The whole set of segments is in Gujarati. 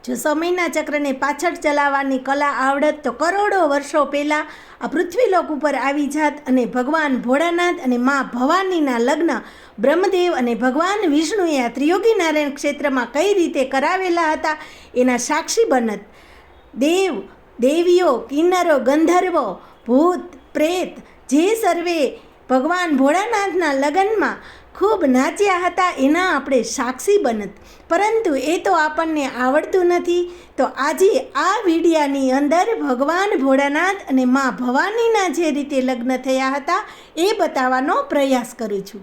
જો સમયના ચક્રને પાછળ ચલાવવાની કલા આવડત તો કરોડો વર્ષો પહેલાં આ પૃથ્વીલોક ઉપર આવી જાત અને ભગવાન ભોળાનાથ અને મા ભવાનીના લગ્ન બ્રહ્મદેવ અને ભગવાન વિષ્ણુએ આ ત્રિયોગી નારાયણ ક્ષેત્રમાં કઈ રીતે કરાવેલા હતા એના સાક્ષી બનત. દેવ દેવીઓ કિન્નરો ગંધર્વો ભૂત પ્રેત જે સર્વે ભગવાન ભોળાનાથના લગ્નમાં ખૂબ નાચ્યા હતા એના આપણે સાક્ષી બનત. પરંતુ એ તો આપણને આવડતું નથી. તો આજે આ વિડીયાની અંદર ભગવાન ભોળાનાથ અને મા ભવાનીના જે રીતે લગ્ન થયા હતા એ બતાવવાનો પ્રયાસ કરું છું.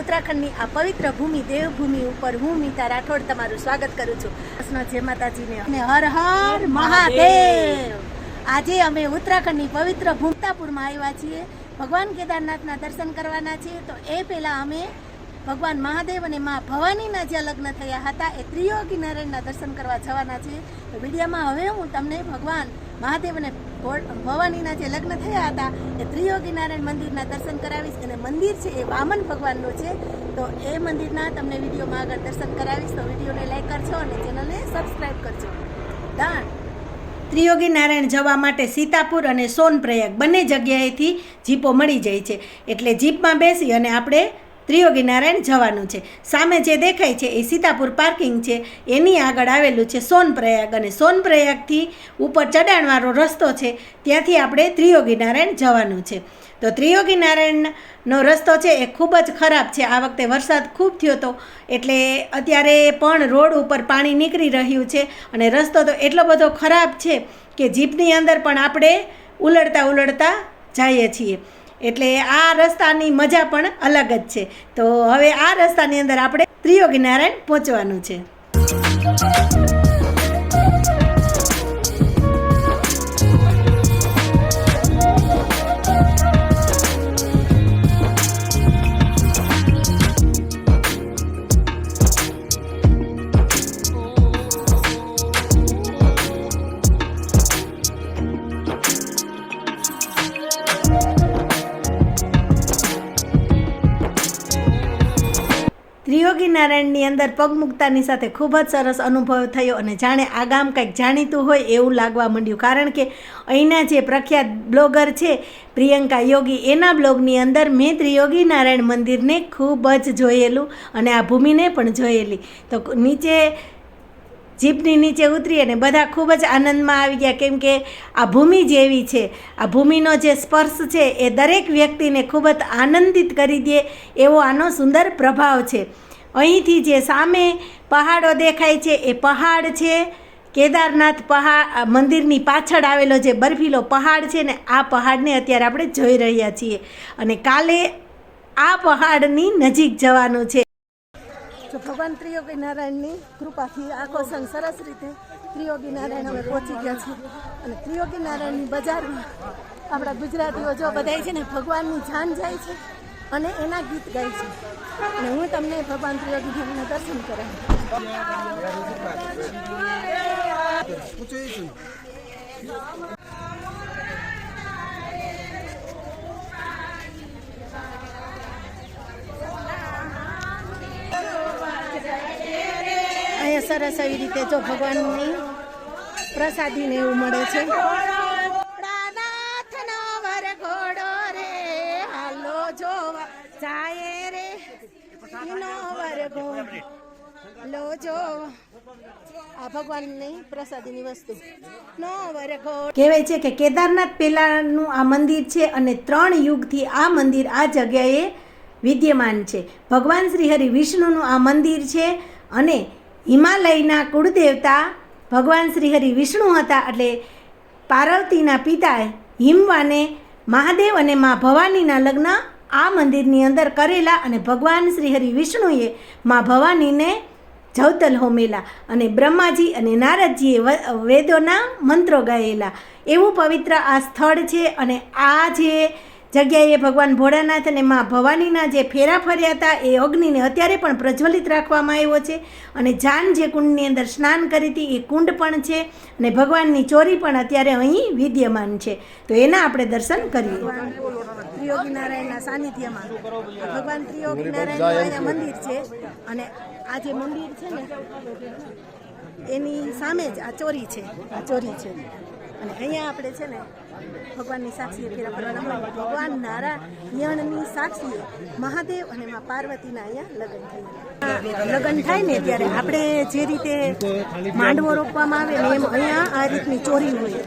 ઉત્તરાખંડની આ પવિત્ર ભૂમિ દેવભૂમિ ઉપર હું મીતા રાઠોડ તમારું સ્વાગત કરું છું. જય માતાજીને અને હર હર મહાદેવ. આજે અમે ઉત્તરાખંડની પવિત્ર ભૂમતાપુરમાં આવ્યા છીએ. ભગવાન કેદારનાથના દર્શન કરવાના છીએ. તો એ પહેલાં અમે ભગવાન મહાદેવ અને મા ભવાનીના જે લગ્ન થયા હતા એ ત્રિયોગી નારાયણના દર્શન કરવા જવાના છીએ. તો વિડીયોમાં હવે હું તમને ભગવાન મહાદેવ અને ભવાનીના જે લગ્ન થયા હતા એ ત્રિયોગી નારાયણ મંદિરના દર્શન કરાવીશ. અને મંદિર છે એ વામન ભગવાનનું છે. તો એ મંદિરના તમને વિડીયોમાં આગળ દર્શન કરાવીશ. તો વિડીયોને લાઈક કરજો અને ચેનલને સબસ્ક્રાઈબ કરજો. ડન. ત્રિયોગી નારાયણ જવા માટે સીતાપુર અને સોનપ્રયાગ બંને જગ્યાએથી જીપો મળી જાય છે. એટલે જીપમાં બેસી અને આપણે ત્રિયોગી નારાયણ જવાનું છે. સામે જે દેખાય છે એ સીતાપુર પાર્કિંગ છે. એની આગળ આવેલું છે સોનપ્રયાગ અને સોનપ્રયાગથી ઉપર ચડાણવાળો રસ્તો છે ત્યાંથી આપણે ત્રિયોગી નારાયણ જવાનું છે. તો ત્રિયોગી નારાયણનો રસ્તો છે એ ખૂબ જ ખરાબ છે. આ વખતે વરસાદ ખૂબ થયો હતો એટલે અત્યારે પણ રોડ ઉપર પાણી નીકળી રહ્યું છે અને રસ્તો તો એટલો બધો ખરાબ છે કે જીપની અંદર પણ આપણે ઉલળતા જઈએ છીએ. એટલે આ રસ્તાની મજા પણ અલગ જ છે. તો હવે આ રસ્તાની અંદર આપણે ત્રિયોગી નારાયણ પહોંચવાનું છે. ત્રિયોગી નારાયણની અંદર પગ મૂકતાની સાથે ખૂબ જ સરસ અનુભવ થયો અને જાણે આ ગામ કંઈક જાણીતું હોય એવું લાગવા માંડ્યું. કારણ કે અહીંના જે પ્રખ્યાત બ્લોગર છે પ્રિયંકા યોગી એના બ્લોગની અંદર મેં ત્રિયોગી નારાયણ મંદિરને ખૂબ જ જોયેલું અને આ ભૂમિને પણ જોયેલી. તો નીચે જીપની નીચે ઉતરી અને બધા ખૂબ જ આનંદમાં આવી ગયા. કેમ કે આ ભૂમિ જેવી છે, આ ભૂમિનો જે સ્પર્શ છે એ દરેક વ્યક્તિને ખૂબ જ આનંદિત કરી દે એવો આનો સુંદર પ્રભાવ છે. અહીંથી જે સામે પહાડો દેખાય છે એ પહાડ છે કેદારનાથ મંદિરની પાછળ આવેલો જે બર્ફીલો પહાડ છે ને આ પહાડને અત્યારે આપણે જોઈ રહ્યા છીએ અને કાલે આ પહાડની નજીક જવાનું છે. તો ભગવાન ત્રિયોગી નારાયણની કૃપાથી આખો સંગ સરસ રીતે ત્રિયોગી નારાયણ અમે પહોંચી ગયા છીએ. અને ત્રિયોગી નારાયણની બજારમાં આપણા ગુજરાતીઓ જો બધાય છે ને ભગવાનની જાન જાય છે અને એના ગીત ગાય છે. અને હું તમને ભગવાન ત્રિયોગી નારાયણના દર્શન કરાવું. અહીંયા સરસ એવી રીતે જો ભગવાનની પ્રસાદીને એવું મળે છે. આ ભગવાનની પ્રસાદીની વસ્તુ કહેવાય છે કે કેદારનાથ પહેલાંનું આ મંદિર છે અને 3 યુગથી આ મંદિર આ જગ્યાએ વિદ્યમાન છે. ભગવાન શ્રી હરિ વિષ્ણુનું આ મંદિર છે અને હિમાલયના કુળદેવતા ભગવાન શ્રી હરિ વિષ્ણુ હતા. એટલે પાર્વતીના પિતા હિમવાને મહાદેવ અને મા ભવાનીના લગ્ન આ મંદિરની અંદર કરેલા અને ભગવાન શ્રી હરિ વિષ્ણુએ મા ભવાનીને જવતલ હોમેલા અને બ્રહ્માજી અને નારદજીએ વેદોના મંત્રો ગાયેલા. એવું પવિત્ર આ સ્થળ છે. અને આ જે જગ્યાએ ભગવાન ભોળાનાથ અને મા ભવાનીના જે ફેરા ફર્યા હતા એ અગ્નિને અત્યારે પણ પ્રજ્વલિત રાખવામાં આવ્યો છે. અને જાન જે કુંડની અંદર સ્નાન કરી હતી એ કુંડ પણ છે અને ભગવાનની ચોરી પણ અત્યારે અહીં વિદ્યમાન છે. તો એના આપણે દર્શન કરીએ. ત્રિયોગી નારાયણના સાનિધ્યમાં ભગવાન ત્રિયોગી નારાયણનું અહીંયા મંદિર છે. અને આ જે મંદિર છે ને એની સામે જ આ ચોરી છે, આ ચોરી છે. અને અહીંયા આપણે છે ને ભગવાનની સાક્ષીએ ફેરા ફરવાના હોય. ભગવાન નારાયણની સાક્ષીએ મહાદેવ અને મા પાર્વતીના અહીંયા લગ્ન થાય ને ત્યારે આપણે જે રીતે માંડવો રોપવામાં આવે ને એમ અહીંયા આ રીતની ચોરી હોય.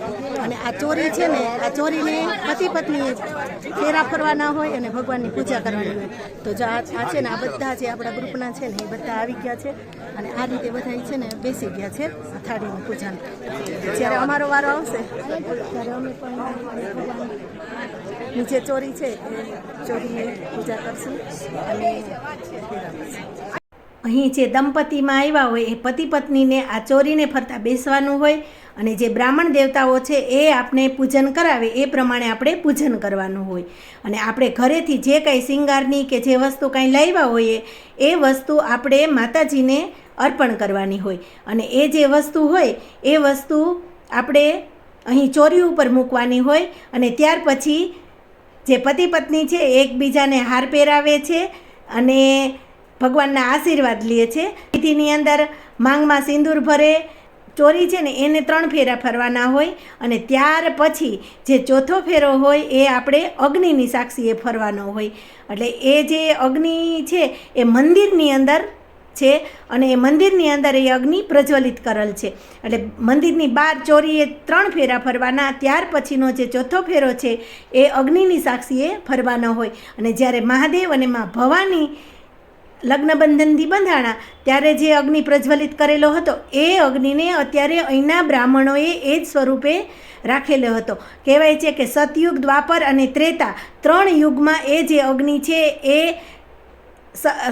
અને આ ચોરી છે ને, આ ચોરીને પતિ પત્ની ફેરા ફરવાના હોય અને ભગવાનની પૂજા કરવાની હોય. તો જો આ છે ને, આ બધા જે આપણા ગ્રુપના છે ને એ બધા આવી ગયા છે અને આ રીતે બધા છે ને બેસી ગયા છે થાળીની પૂજાને. જ્યારે અમારો વારો આવશે ત્યારે અમે પણ નીચે ચોરી છે એ ચોરીની પૂજા કરશું અને અહીં જે દંપતીમાં આવ્યા હોય એ પતિ પત્નીને આ ચોરીને ફરતા બેસવાનું હોય અને જે બ્રાહ્મણ દેવતાઓ છે એ આપણે પૂજન કરાવે એ પ્રમાણે આપણે પૂજન કરવાનું હોય. અને આપણે ઘરેથી જે કંઈ શિંગારની કે જે વસ્તુ કંઈ લાવ્યા હોઈએ એ વસ્તુ આપણે માતાજીને અર્પણ કરવાની હોય. અને એ જે વસ્તુ હોય એ વસ્તુ આપણે અહીં ચોરી ઉપર મૂકવાની હોય. અને ત્યાર પછી જે પતિ પત્ની છે એકબીજાને હાર પહેરાવે છે અને ભગવાનના આશીર્વાદ લે છે. વિધિની અંદર માંગમાં સિંદૂર ભરે. ચોરી છે ને એને 3 ફેરા ફરવાના હોય અને ત્યાર પછી જે ચોથો ફેરો હોય એ આપણે અગ્નિની સાક્ષીએ ફરવાનો હોય. એટલે એ જે અગ્નિ છે એ મંદિરની અંદર છે અને એ મંદિરની અંદર એ અગ્નિ પ્રજ્વલિત કરેલ છે. એટલે મંદિરની બહાર ચોરીએ 3 ફેરા ફરવાના. ત્યાર પછીનો જે ચોથો ફેરો છે એ અગ્નિની સાક્ષીએ ફરવાનો હોય. અને જ્યારે મહાદેવ અને મા ભવાની લગ્નબંધનથી બંધાણા ત્યારે જે અગ્નિ પ્રજ્વલિત કરેલો હતો એ અગ્નિને અત્યારે અહીંના બ્રાહ્મણોએ એ જ સ્વરૂપે રાખેલો હતો. કહેવાય છે કે સતયુગ, દ્વાપર અને ત્રેતા 3 યુગમાં એ જે અગ્નિ છે એ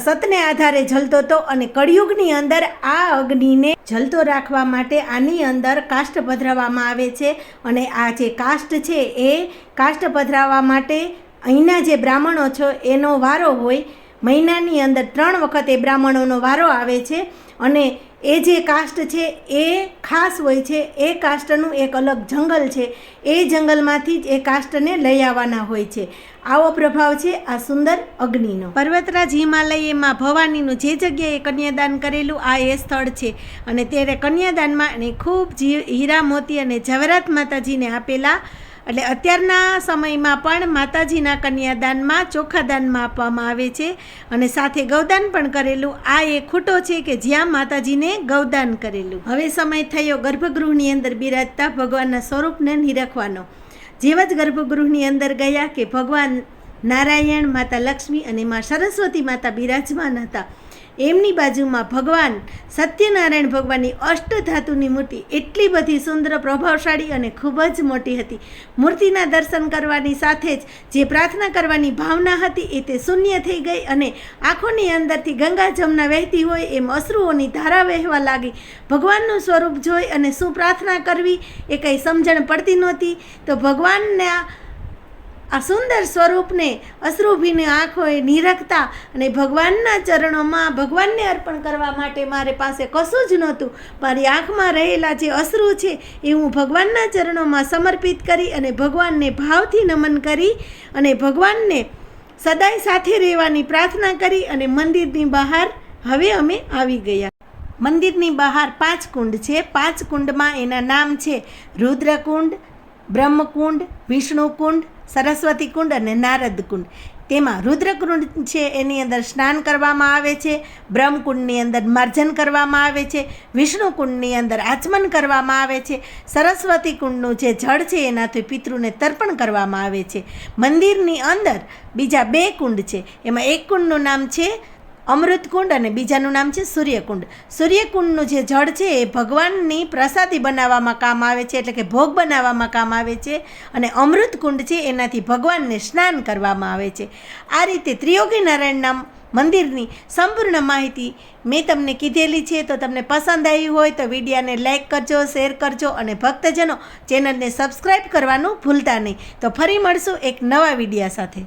સતને આધારે જલતો હતો. અને કળિયુગની અંદર આ અગ્નિને જલતો રાખવા માટે આની અંદર કાષ્ટ પધરાવવામાં આવે છે. અને આ જે કાષ્ટ છે એ કાષ્ટ પધરાવવા માટે અહીંના જે બ્રાહ્મણો છે એનો વારો હોય. મહિનાની અંદર 3 વખત એ બ્રાહ્મણોનો વારો આવે છે. અને એ જે કાષ્ટ છે એ ખાસ હોય છે. એ કાષ્ટનું એક અલગ જંગલ છે. એ જંગલમાંથી જ એ કાષ્ટને લઈ આવવાના હોય છે. આવો પ્રભાવ છે આ સુંદર અગ્નિનો. પર્વતરાજ હિમાલયમાં ભવાનીનું જે જગ્યાએ કન્યાદાન કરેલું આ એ સ્થળ છે. અને ત્યારે કન્યાદાનમાં એને ખૂબ હીરા, મોતી અને જવાહરાત માતાજીને આપેલા. એટલે અત્યારના સમયમાં પણ માતાજીના કન્યાદાનમાં ચોખ્ખા દાનમાં આપવામાં આવે છે. અને સાથે ગૌદાન પણ કરેલું. આ એ ખૂટો છે કે જ્યાં માતાજીને ગૌદાન કરેલું. હવે સમય થયો ગર્ભગૃહની અંદર બિરાજતા ભગવાનના સ્વરૂપને નિરખવાનો. જેવા જ ગર્ભગૃહની અંદર ગયા કે ભગવાન નારાયણ, માતા લક્ષ્મી અને મા સરસ્વતી માતા બિરાજમાન હતા. એમની બાજુમાં ભગવાન સત્યનારાયણ ભગવાનની અષ્ટધાતુની મૂર્તિ એટલી બધી સુંદર, પ્રભાવશાળી અને ખૂબ જ મોટી હતી. મૂર્તિના દર્શન કરવાની સાથે જ જે પ્રાર્થના કરવાની ભાવના હતી એ તે શૂન્ય થઈ ગઈ. અને આંખોની અંદરથી ગંગા જમના વહેતી હોય એમ અશ્રુઓની ધારા વહેવા લાગી. ભગવાનનું સ્વરૂપ જોઈ અને શું પ્રાર્થના કરવી એ કંઈ સમજણ પડતી નહોતી. તો ભગવાનના આ સુંદર સ્વરૂપને અશ્રુભીની આંખોએ નિરખતા અને ભગવાનના ચરણોમાં ભગવાનને અર્પણ કરવા માટે મારે પાસે કશું જ નહોતું. મારી આંખમાં રહેલા જે અશ્રુ છે એ હું ભગવાનના ચરણોમાં સમર્પિત કરી અને ભગવાનને ભાવથી નમન કરી અને ભગવાનને સદાય સાથે રહેવાની પ્રાર્થના કરી અને મંદિરની બહાર હવે અમે આવી ગયા. મંદિરની બહાર 5 કુંડ છે. 5 કુંડમાં એના નામ છે રુદ્રકુંડ, બ્રહ્મકુંડ, વિષ્ણુકુંડ, સરસ્વતી કુંડ અને નારદ કુંડ. તેમાં રુદ્રકુંડ છે એની અંદર સ્નાન કરવામાં આવે છે. બ્રહ્મકુંડની અંદર માર્જન કરવામાં આવે છે. વિષ્ણુકુંડની અંદર આચમન કરવામાં આવે છે. સરસ્વતી કુંડનું જે જળ છે એનાથી પિતૃને તર્પણ કરવામાં આવે છે. મંદિરની અંદર બીજા 2 કુંડ છે. એમાં એક કુંડનું નામ છે અમૃતકુંડ અને બીજાનું નામ છે સૂર્યકુંડ. સૂર્યકુંડનું જે જળ છે એ ભગવાનની પ્રસાદી બનાવવામાં કામ આવે છે, એટલે કે ભોગ બનાવવામાં કામ આવે છે. અને અમૃતકુંડ છે એનાથી ભગવાનને સ્નાન કરવામાં આવે છે. આ રીતે ત્રિયોગી નારાયણના મંદિરની સંપૂર્ણ માહિતી મેં તમને કીધેલી છે. તો તમને પસંદ આવી હોય તો વિડીયોને લાઇક કરજો, શેર કરજો અને ભક્તજનો ચેનલને સબસ્ક્રાઈબ કરવાનું ભૂલતા નહીં. તો ફરી મળશું એક નવા વિડીયો સાથે.